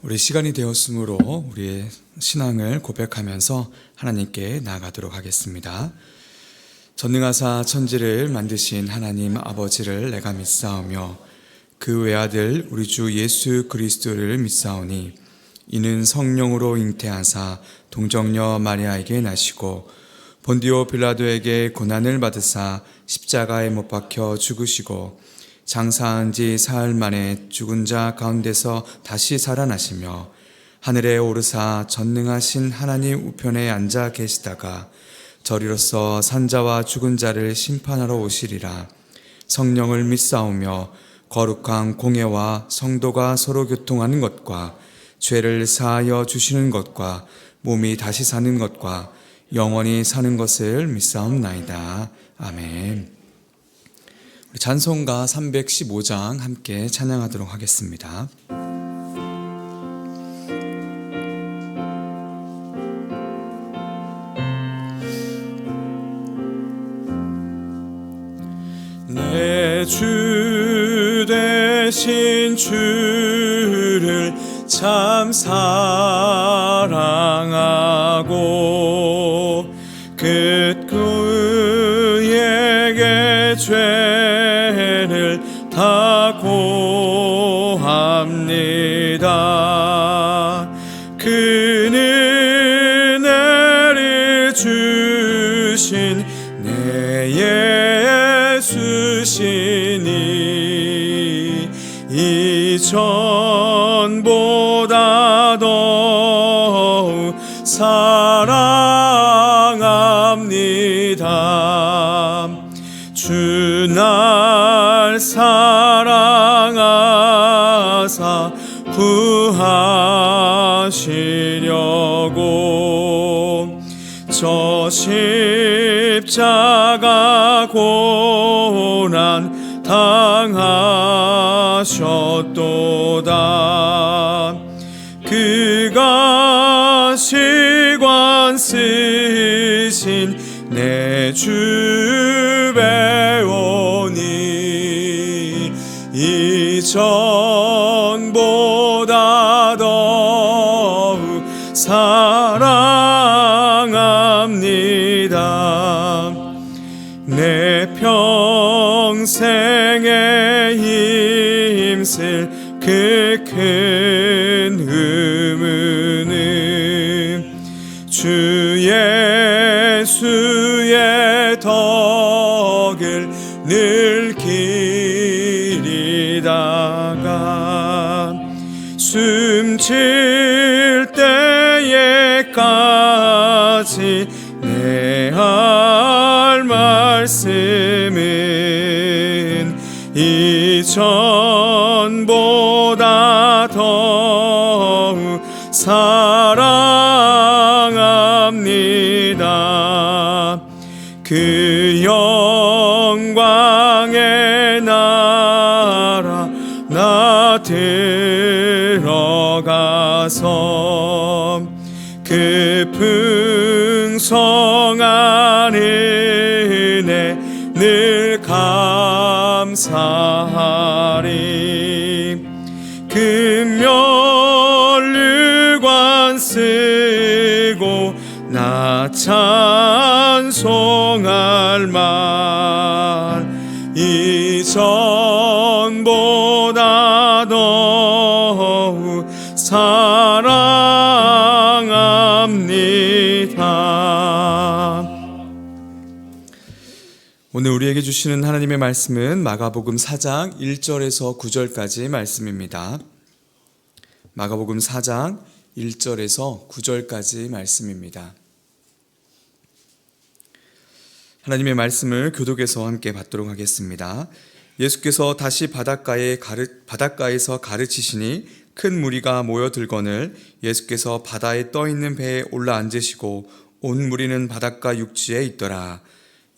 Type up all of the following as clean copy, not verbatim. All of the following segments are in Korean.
우리 시간이 되었으므로 우리의 신앙을 고백하면서 하나님께 나아가도록 하겠습니다. 전능하사 천지를 만드신 하나님 아버지를 내가 믿사오며 그 외아들 우리 주 예수 그리스도를 믿사오니 이는 성령으로 잉태하사 동정녀 마리아에게 나시고 본디오 빌라도에게 고난을 받으사 십자가에 못 박혀 죽으시고 장사한 지 사흘 만에 죽은 자 가운데서 다시 살아나시며 하늘에 오르사 전능하신 하나님 우편에 앉아 계시다가 저리로서 산자와 죽은 자를 심판하러 오시리라. 성령을 믿사오며 거룩한 공예와 성도가 서로 교통하는 것과 죄를 사하여 주시는 것과 몸이 다시 사는 것과 영원히 사는 것을 믿사옵나이다. 아멘. 우리 찬송가 315장 함께 찬양하도록 하겠습니다. 내 주 되신 주를 참 사랑하고 그에게 죄를 다 고합니다. 그는 은혜를 주신 내 예수시니 이전보다 더욱 사랑합니다. 주 날 사랑하사 구하시려고 저 십자가 고난 당하셨도다. 그가 시관 쓰신 내 주 배우니 이전보다 더욱 사랑합니다. 내 평생에 힘쓸 그 큰 의무는 주 예수의 덕을 늘 기리다가 숨질 때에까지 내 할 말씀은 이전보다 더욱 사랑합니다. 그 영광의 나라 나 들어가서 그 풍성한 은혜 늘 감사하리. 금면류관 쓰고 나 찬송할 말 이전보다 더욱 사랑합니다. 오늘 우리에게 주시는 하나님의 말씀은 마가복음 4장 1절에서 9절까지 말씀입니다. 마가복음 4장 1절에서 9절까지 말씀입니다. 하나님의 말씀을 교독해서 함께 받도록 하겠습니다. 예수께서 다시 바닷가에서 가르치시니 큰 무리가 모여들거늘 예수께서 바다에 떠있는 배에 올라 앉으시고 온 무리는 바닷가 육지에 있더라.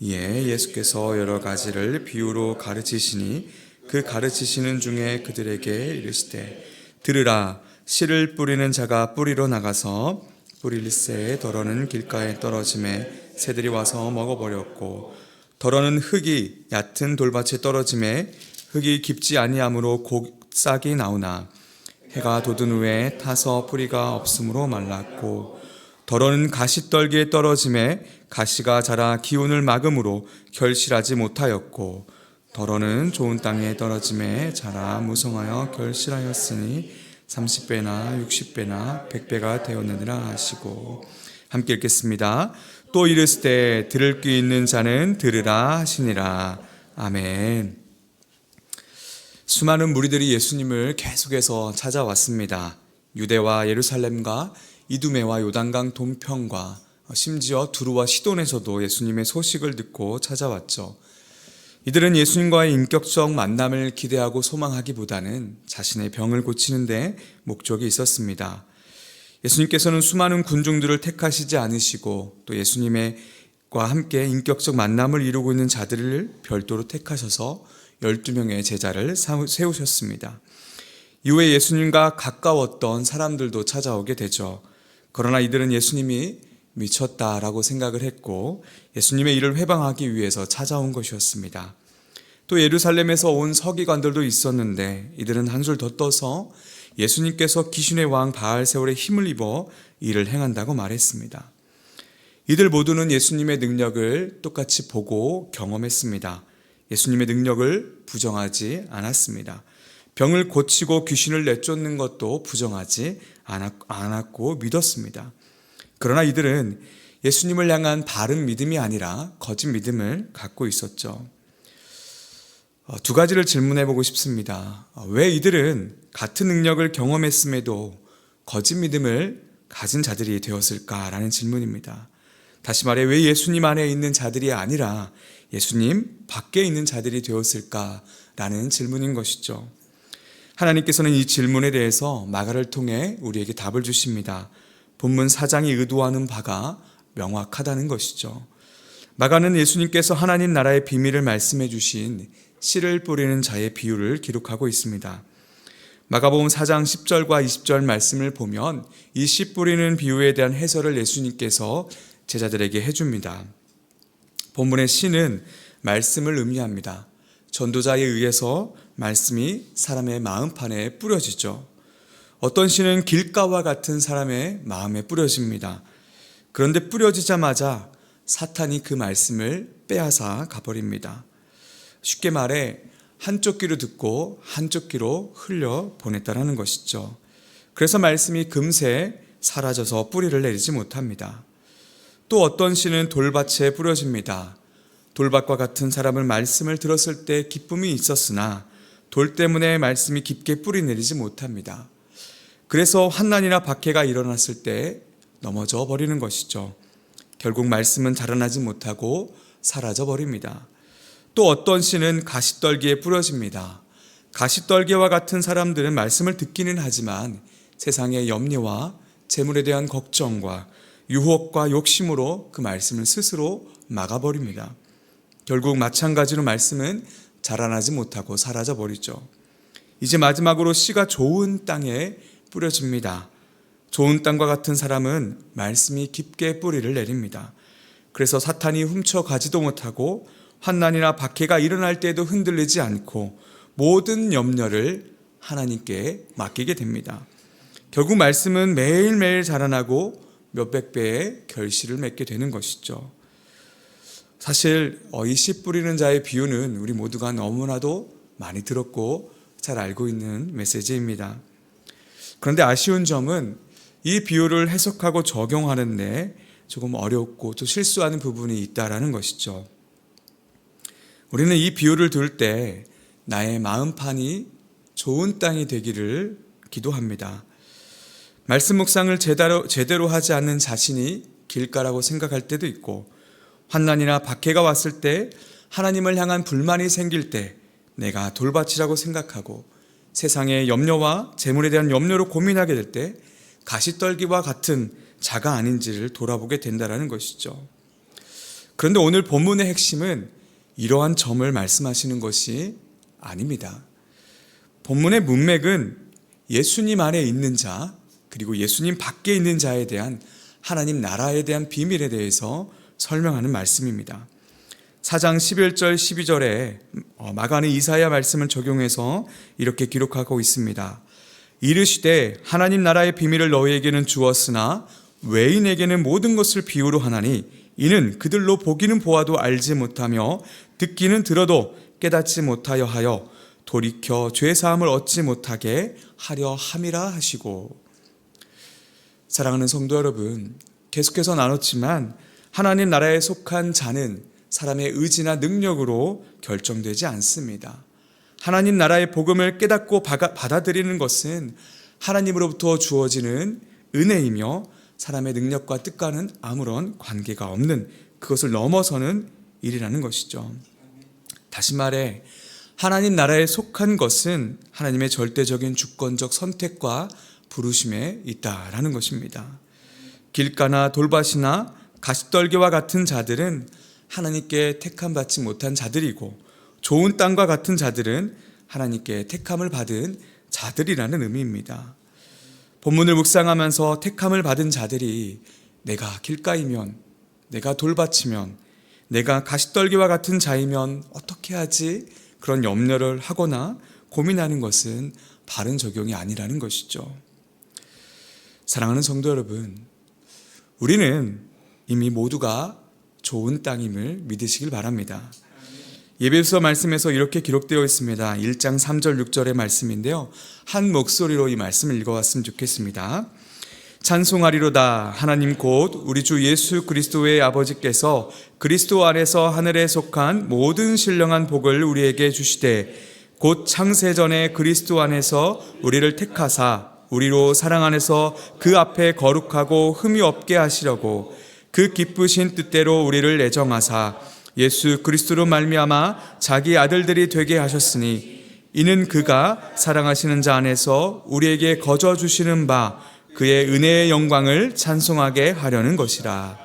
이에 예수께서 여러 가지를 비유로 가르치시니 그 가르치시는 중에 그들에게 이르시되 들으라. 씨를 뿌리는 자가 뿌리러 나가서 뿌릴새 덜어는 길가에 떨어짐에 새들이 와서 먹어버렸고 덜어는 흙이 얕은 돌밭에 떨어짐에 흙이 깊지 아니하므로 곧 싹이 나오나 해가 돋은 후에 타서 뿌리가 없으므로 말랐고 더러는 가시떨기에 떨어짐에 가시가 자라 기운을 막음으로 결실하지 못하였고 더러는 좋은 땅에 떨어짐에 자라 무성하여 결실하였으니 30배나 60배나 100배가 되었느니라 하시고. 함께 읽겠습니다. 또 이르시되 들을 귀 있는 자는 들으라 하시니라. 아멘. 수많은 무리들이 예수님을 계속해서 찾아왔습니다. 유대와 예루살렘과 이두메와 요단강 동편과 심지어 두루와 시돈에서도 예수님의 소식을 듣고 찾아왔죠. 이들은 예수님과의 인격적 만남을 기대하고 소망하기보다는 자신의 병을 고치는 데 목적이 있었습니다. 예수님께서는 수많은 군중들을 택하시지 않으시고 또 예수님과 함께 인격적 만남을 이루고 있는 자들을 별도로 택하셔서 12명의 제자를 세우셨습니다. 이후에 예수님과 가까웠던 사람들도 찾아오게 되죠. 그러나 이들은 예수님이 미쳤다라고 생각을 했고 예수님의 일을 회방하기 위해서 찾아온 것이었습니다. 또 예루살렘에서 온 서기관들도 있었는데 이들은 한술 더 떠서 예수님께서 귀신의 왕 바알세울의 힘을 입어 일을 행한다고 말했습니다. 이들 모두는 예수님의 능력을 똑같이 보고 경험했습니다. 예수님의 능력을 부정하지 않았습니다. 병을 고치고 귀신을 내쫓는 것도 부정하지 않았고 믿었습니다. 그러나 이들은 예수님을 향한 바른 믿음이 아니라 거짓 믿음을 갖고 있었죠. 두 가지를 질문해 보고 싶습니다. 왜 이들은 같은 능력을 경험했음에도 거짓 믿음을 가진 자들이 되었을까라는 질문입니다. 다시 말해 왜 예수님 안에 있는 자들이 아니라 예수님 밖에 있는 자들이 되었을까라는 질문인 것이죠. 하나님께서는 이 질문에 대해서 마가를 통해 우리에게 답을 주십니다. 본문 4장이 의도하는 바가 명확하다는 것이죠. 마가는 예수님께서 하나님 나라의 비밀을 말씀해 주신 씨를 뿌리는 자의 비유를 기록하고 있습니다. 마가복음 4장 10절과 20절 말씀을 보면 이 씨 뿌리는 비유에 대한 해설을 예수님께서 제자들에게 해줍니다. 본문의 씨는 말씀을 의미합니다. 전도자에 의해서 말씀이 사람의 마음판에 뿌려지죠. 어떤 씨는 길가와 같은 사람의 마음에 뿌려집니다. 그런데 뿌려지자마자 사탄이 그 말씀을 빼앗아 가버립니다. 쉽게 말해 한쪽 귀로 듣고 한쪽 귀로 흘려 보냈다라는 것이죠. 그래서 말씀이 금세 사라져서 뿌리를 내리지 못합니다. 또 어떤 씨는 돌밭에 뿌려집니다. 돌밭과 같은 사람은 말씀을 들었을 때 기쁨이 있었으나 돌 때문에 말씀이 깊게 뿌리 내리지 못합니다. 그래서 환난이나 박해가 일어났을 때 넘어져 버리는 것이죠. 결국 말씀은 자라나지 못하고 사라져 버립니다. 또 어떤 씨는 가시떨기에 뿌려집니다. 가시떨기와 같은 사람들은 말씀을 듣기는 하지만 세상의 염려와 재물에 대한 걱정과 유혹과 욕심으로 그 말씀을 스스로 막아버립니다. 결국 마찬가지로 말씀은 자라나지 못하고 사라져 버리죠. 이제 마지막으로 씨가 좋은 땅에 뿌려집니다. 좋은 땅과 같은 사람은 말씀이 깊게 뿌리를 내립니다. 그래서 사탄이 훔쳐가지도 못하고 환난이나 박해가 일어날 때에도 흔들리지 않고 모든 염려를 하나님께 맡기게 됩니다. 결국 말씀은 매일매일 자라나고 몇백 배의 결실을 맺게 되는 것이죠. 사실 이 씨 뿌리는 자의 비유는 우리 모두가 너무나도 많이 들었고 잘 알고 있는 메시지입니다. 그런데 아쉬운 점은 이 비유를 해석하고 적용하는데 조금 어렵고 또 실수하는 부분이 있다라는 것이죠. 우리는 이 비유를 들을 때 나의 마음판이 좋은 땅이 되기를 기도합니다. 말씀 묵상을 제대로 하지 않는 자신이 길가라고 생각할 때도 있고 환난이나 박해가 왔을 때 하나님을 향한 불만이 생길 때 내가 돌밭이라고 생각하고 세상의 염려와 재물에 대한 염려로 고민하게 될 때 가시떨기와 같은 자가 아닌지를 돌아보게 된다는 것이죠. 그런데 오늘 본문의 핵심은 이러한 점을 말씀하시는 것이 아닙니다. 본문의 문맥은 예수님 안에 있는 자 그리고 예수님 밖에 있는 자에 대한 하나님 나라에 대한 비밀에 대해서 설명하는 말씀입니다. 4장 11절 12절에 마가는 이사야 말씀을 적용해서 이렇게 기록하고 있습니다. 이르시되 하나님 나라의 비밀을 너희에게는 주었으나 외인에게는 모든 것을 비유로 하나니 이는 그들로 보기는 보아도 알지 못하며 듣기는 들어도 깨닫지 못하여 하여 돌이켜 죄사함을 얻지 못하게 하려 함이라 하시고. 사랑하는 성도 여러분, 계속해서 나눴지만 하나님 나라에 속한 자는 사람의 의지나 능력으로 결정되지 않습니다. 하나님 나라의 복음을 깨닫고 받아들이는 것은 하나님으로부터 주어지는 은혜이며 사람의 능력과 뜻과는 아무런 관계가 없는, 그것을 넘어서는 일이라는 것이죠. 다시 말해 하나님 나라에 속한 것은 하나님의 절대적인 주권적 선택과 부르심에 있다라는 것입니다. 길가나 돌밭이나 가시떨기와 같은 자들은 하나님께 택함받지 못한 자들이고, 좋은 땅과 같은 자들은 하나님께 택함을 받은 자들이라는 의미입니다. 본문을 묵상하면서 택함을 받은 자들이 내가 길가이면, 내가 돌밭이면, 내가 가시떨기와 같은 자이면 어떻게 하지? 그런 염려를 하거나 고민하는 것은 바른 적용이 아니라는 것이죠. 사랑하는 성도 여러분, 우리는 이미 모두가 좋은 땅임을 믿으시길 바랍니다. 예배서 말씀에서 이렇게 기록되어 있습니다. 1장 3절 6절의 말씀인데요, 한 목소리로 이 말씀을 읽어왔으면 좋겠습니다. 찬송하리로다. 하나님 곧 우리 주 예수 그리스도의 아버지께서 그리스도 안에서 하늘에 속한 모든 신령한 복을 우리에게 주시되 곧 창세전에 그리스도 안에서 우리를 택하사 우리로 사랑 안에서 그 앞에 거룩하고 흠이 없게 하시려고 그 기쁘신 뜻대로 우리를 애정하사 예수 그리스도로 말미암아 자기 아들들이 되게 하셨으니 이는 그가 사랑하시는 자 안에서 우리에게 거저 주시는 바 그의 은혜의 영광을 찬송하게 하려는 것이라.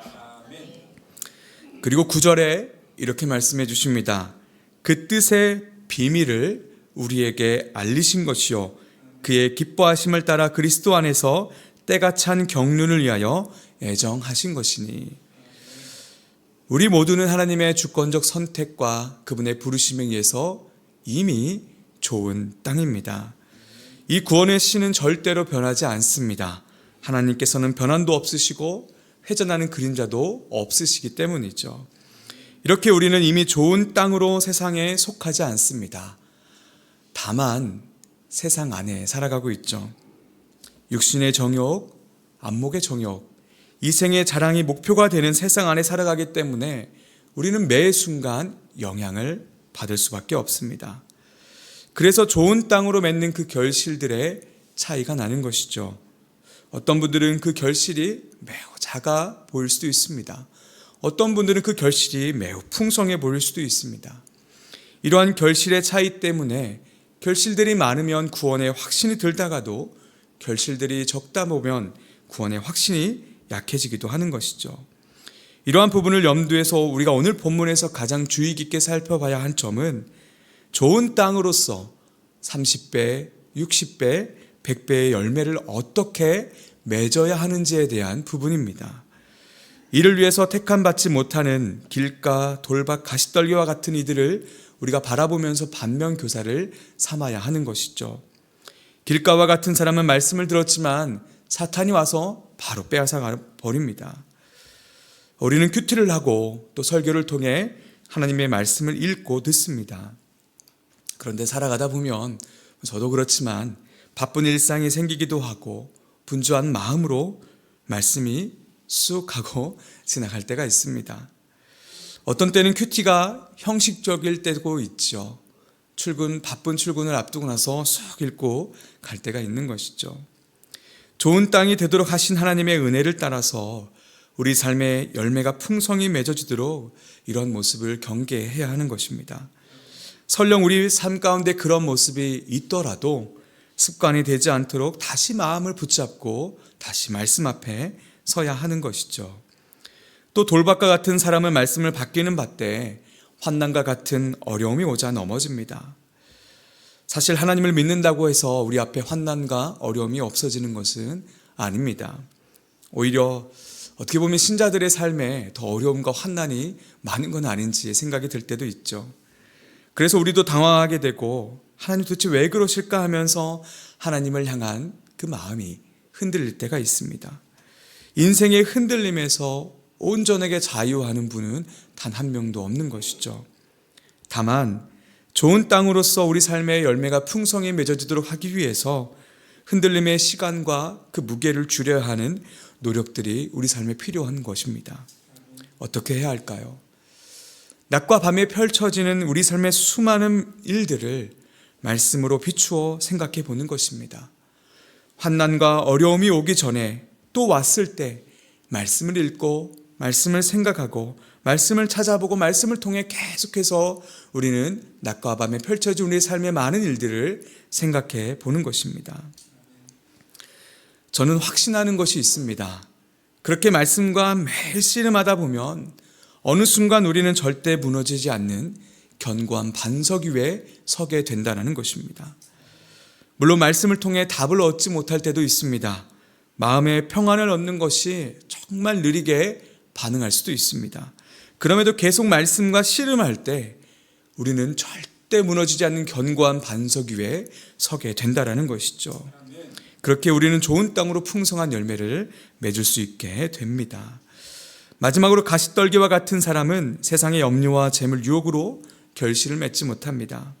그리고 9절에 이렇게 말씀해 주십니다. 그 뜻의 비밀을 우리에게 알리신 것이요 그의 기뻐하심을 따라 그리스도 안에서 때가 찬 경륜을 위하여 애정하신 것이니. 우리 모두는 하나님의 주권적 선택과 그분의 부르심에 의해서 이미 좋은 땅입니다. 이 구원의 씨는 절대로 변하지 않습니다. 하나님께서는 변함도 없으시고 회전하는 그림자도 없으시기 때문이죠. 이렇게 우리는 이미 좋은 땅으로 세상에 속하지 않습니다. 다만 세상 안에 살아가고 있죠. 육신의 정욕, 안목의 정욕, 이생의 자랑이 목표가 되는 세상 안에 살아가기 때문에 우리는 매 순간 영향을 받을 수밖에 없습니다. 그래서 좋은 땅으로 맺는 그 결실들의 차이가 나는 것이죠. 어떤 분들은 그 결실이 매우 작아 보일 수도 있습니다. 어떤 분들은 그 결실이 매우 풍성해 보일 수도 있습니다. 이러한 결실의 차이 때문에 결실들이 많으면 구원의 확신이 들다가도 결실들이 적다 보면 구원의 확신이 약해지기도 하는 것이죠. 이러한 부분을 염두에서 우리가 오늘 본문에서 가장 주의 깊게 살펴봐야 한 점은 좋은 땅으로서 30배, 60배, 100배의 열매를 어떻게 맺어야 하는지에 대한 부분입니다. 이를 위해서 택함받지 못하는 길가, 돌밭, 가시떨기와 같은 이들을 우리가 바라보면서 반면교사를 삼아야 하는 것이죠. 길가와 같은 사람은 말씀을 들었지만 사탄이 와서 바로 빼앗아 버립니다. 우리는 큐티를 하고 또 설교를 통해 하나님의 말씀을 읽고 듣습니다. 그런데 살아가다 보면 저도 그렇지만 바쁜 일상이 생기기도 하고 분주한 마음으로 말씀이 쑥 하고 지나갈 때가 있습니다. 어떤 때는 큐티가 형식적일 때도 있죠. 바쁜 출근을 앞두고 나서 쑥 읽고 갈 때가 있는 것이죠. 좋은 땅이 되도록 하신 하나님의 은혜를 따라서 우리 삶의 열매가 풍성히 맺어지도록 이런 모습을 경계해야 하는 것입니다. 설령 우리 삶 가운데 그런 모습이 있더라도 습관이 되지 않도록 다시 마음을 붙잡고 다시 말씀 앞에 서야 하는 것이죠. 또 돌밭과 같은 사람은 말씀을 받기는 받되 환난과 같은 어려움이 오자 넘어집니다. 사실 하나님을 믿는다고 해서 우리 앞에 환난과 어려움이 없어지는 것은 아닙니다. 오히려 어떻게 보면 신자들의 삶에 더 어려움과 환난이 많은 건 아닌지 생각이 들 때도 있죠. 그래서 우리도 당황하게 되고 하나님 도대체 왜 그러실까 하면서 하나님을 향한 그 마음이 흔들릴 때가 있습니다. 인생의 흔들림에서 온전하게 자유하는 분은 단 한 명도 없는 것이죠. 다만 좋은 땅으로서 우리 삶의 열매가 풍성히 맺어지도록 하기 위해서 흔들림의 시간과 그 무게를 줄여야 하는 노력들이 우리 삶에 필요한 것입니다. 어떻게 해야 할까요? 낮과 밤에 펼쳐지는 우리 삶의 수많은 일들을 말씀으로 비추어 생각해 보는 것입니다. 환난과 어려움이 오기 전에 또 왔을 때 말씀을 읽고 말씀을 생각하고 말씀을 찾아보고 말씀을 통해 계속해서 우리는 낮과 밤에 펼쳐진 우리의 삶의 많은 일들을 생각해 보는 것입니다. 저는 확신하는 것이 있습니다. 그렇게 말씀과 매일 씨름하다 보면 어느 순간 우리는 절대 무너지지 않는 견고한 반석 위에 서게 된다는 것입니다. 물론 말씀을 통해 답을 얻지 못할 때도 있습니다. 마음의 평안을 얻는 것이 정말 느리게 반응할 수도 있습니다. 그럼에도 계속 말씀과 씨름할 때 우리는 절대 무너지지 않는 견고한 반석 위에 서게 된다는 것이죠. 그렇게 우리는 좋은 땅으로 풍성한 열매를 맺을 수 있게 됩니다. 마지막으로 가시떨기와 같은 사람은 세상의 염려와 재물 유혹으로 결실을 맺지 못합니다.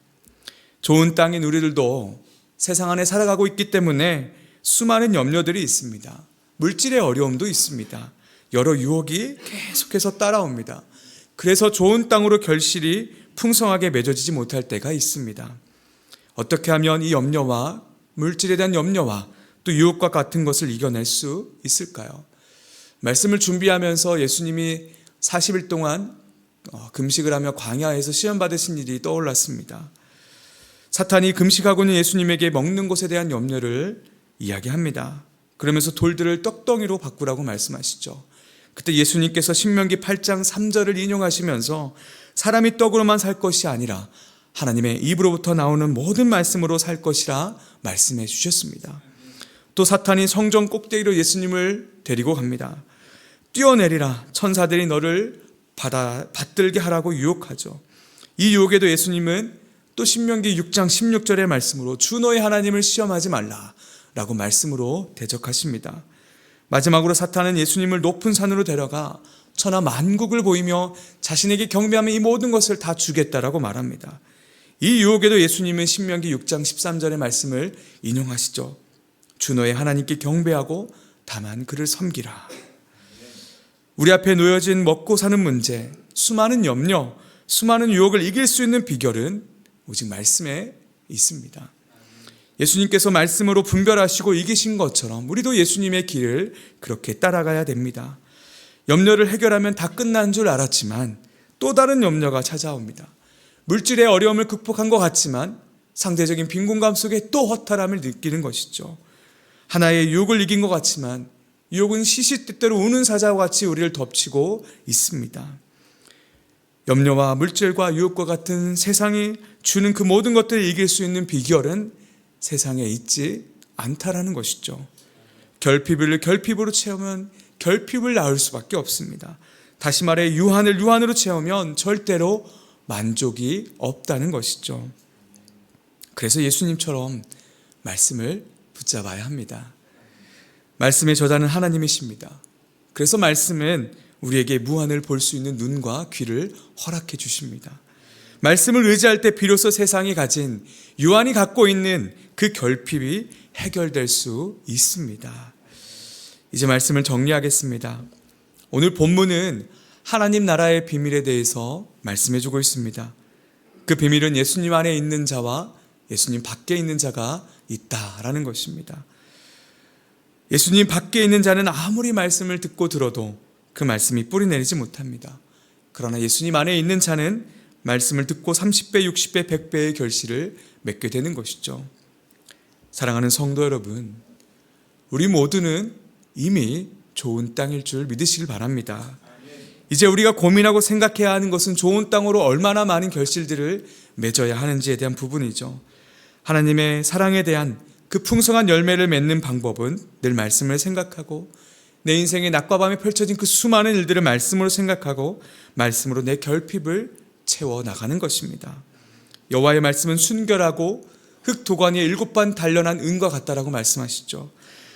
좋은 땅인 우리들도 세상 안에 살아가고 있기 때문에 수많은 염려들이 있습니다. 물질의 어려움도 있습니다. 여러 유혹이 계속해서 따라옵니다. 그래서 좋은 땅으로 결실이 풍성하게 맺어지지 못할 때가 있습니다. 어떻게 하면 이 염려와 물질에 대한 염려와 또 유혹과 같은 것을 이겨낼 수 있을까요? 말씀을 준비하면서 예수님이 40일 동안 금식을 하며 광야에서 시험 받으신 일이 떠올랐습니다. 사탄이 금식하고 있는 예수님에게 먹는 것에 대한 염려를 이야기합니다. 그러면서 돌들을 떡덩이로 바꾸라고 말씀하시죠. 그때 예수님께서 신명기 8장 3절을 인용하시면서 사람이 떡으로만 살 것이 아니라 하나님의 입으로부터 나오는 모든 말씀으로 살 것이라 말씀해 주셨습니다. 또 사탄이 성전 꼭대기로 예수님을 데리고 갑니다. 뛰어내리라, 천사들이 너를 받들게 하라고 유혹하죠. 이 유혹에도 예수님은 또 신명기 6장 16절의 말씀으로 주 너의 하나님을 시험하지 말라 라고 말씀으로 대적하십니다. 마지막으로 사탄은 예수님을 높은 산으로 데려가 천하 만국을 보이며 자신에게 경배하면 이 모든 것을 다 주겠다라고 말합니다. 이 유혹에도 예수님은 신명기 6장 13절의 말씀을 인용하시죠. 주 너의 하나님께 경배하고 다만 그를 섬기라. 우리 앞에 놓여진 먹고 사는 문제, 수많은 염려, 수많은 유혹을 이길 수 있는 비결은 오직 말씀에 있습니다. 예수님께서 말씀으로 분별하시고 이기신 것처럼 우리도 예수님의 길을 그렇게 따라가야 됩니다. 염려를 해결하면 다 끝난 줄 알았지만 또 다른 염려가 찾아옵니다. 물질의 어려움을 극복한 것 같지만 상대적인 빈곤감 속에 또 허탈함을 느끼는 것이죠. 하나의 유혹을 이긴 것 같지만 유혹은 시시때때로 우는 사자와 같이 우리를 덮치고 있습니다. 염려와 물질과 유혹과 같은 세상이 주는 그 모든 것들을 이길 수 있는 비결은 세상에 있지 않다라는 것이죠. 결핍을 결핍으로 채우면 결핍을 낳을 수밖에 없습니다. 다시 말해 유한을 유한으로 채우면 절대로 만족이 없다는 것이죠. 그래서 예수님처럼 말씀을 붙잡아야 합니다. 말씀의 저자는 하나님이십니다. 그래서 말씀은 우리에게 무한을 볼 수 있는 눈과 귀를 허락해 주십니다. 말씀을 의지할 때 비로소 세상이 가진 유한이 갖고 있는 그 결핍이 해결될 수 있습니다. 이제 말씀을 정리하겠습니다. 오늘 본문은 하나님 나라의 비밀에 대해서 말씀해 주고 있습니다. 그 비밀은 예수님 안에 있는 자와 예수님 밖에 있는 자가 있다라는 것입니다. 예수님 밖에 있는 자는 아무리 말씀을 듣고 들어도 그 말씀이 뿌리내리지 못합니다. 그러나 예수님 안에 있는 자는 말씀을 듣고 30배, 60배, 100배의 결실을 맺게 되는 것이죠. 사랑하는 성도 여러분, 우리 모두는 이미 좋은 땅일 줄 믿으시길 바랍니다. 이제 우리가 고민하고 생각해야 하는 것은 좋은 땅으로 얼마나 많은 결실들을 맺어야 하는지에 대한 부분이죠. 하나님의 사랑에 대한 그 풍성한 열매를 맺는 방법은 늘 말씀을 생각하고 내 인생의 낮과 밤에 펼쳐진 그 수많은 일들을 말씀으로 생각하고 말씀으로 내 결핍을 채워나가는 것입니다. 여호와의 말씀은 순결하고 흑도가니에 7번 단련한 은과 같다라고 말씀하시죠.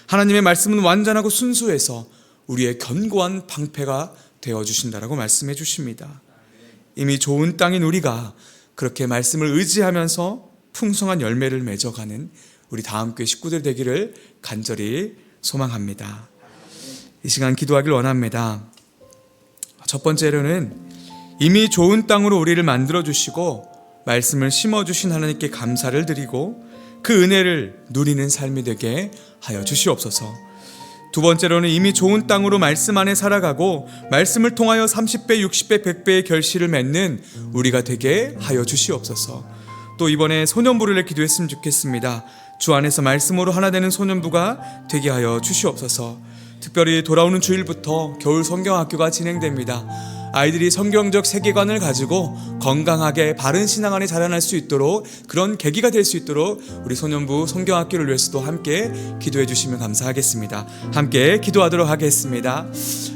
하나님의 말씀은 완전하고 순수해서 우리의 견고한 방패가 되어주신다라고 말씀해 주십니다. 이미 좋은 땅인 우리가 그렇게 말씀을 의지하면서 풍성한 열매를 맺어가는 우리 다음교회 식구들 되기를 간절히 소망합니다. 이 시간 기도하길 원합니다. 첫 번째로는 이미 좋은 땅으로 우리를 만들어주시고 말씀을 심어주신 하나님께 감사를 드리고 그 은혜를 누리는 삶이 되게 하여 주시옵소서. 두 번째로는 이미 좋은 땅으로 말씀 안에 살아가고 말씀을 통하여 30배, 60배, 100배의 결실을 맺는 우리가 되게 하여 주시옵소서. 또 이번에 소년부를 기도했으면 좋겠습니다. 주 안에서 말씀으로 하나 되는 소년부가 되게 하여 주시옵소서. 특별히 돌아오는 주일부터 겨울 성경학교가 진행됩니다. 아이들이 성경적 세계관을 가지고 건강하게 바른 신앙 안에 자라날 수 있도록 그런 계기가 될 수 있도록 우리 소년부 성경학교를 위해서도 함께 기도해 주시면 감사하겠습니다. 함께 기도하도록 하겠습니다.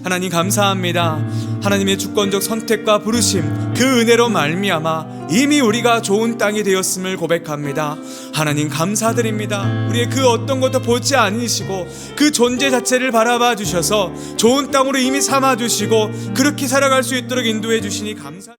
하나님 감사합니다. 하나님의 주권적 선택과 부르심 그 은혜로 말미암아 이미 우리가 좋은 땅이 되었음을 고백합니다. 하나님 감사드립니다. 우리의 그 어떤 것도 보지 않으시고 그 존재 자체를 바라봐 주셔서 좋은 땅으로 이미 삼아 주시고 그렇게 살아갈 수 있도록 인도해 주시니 감사.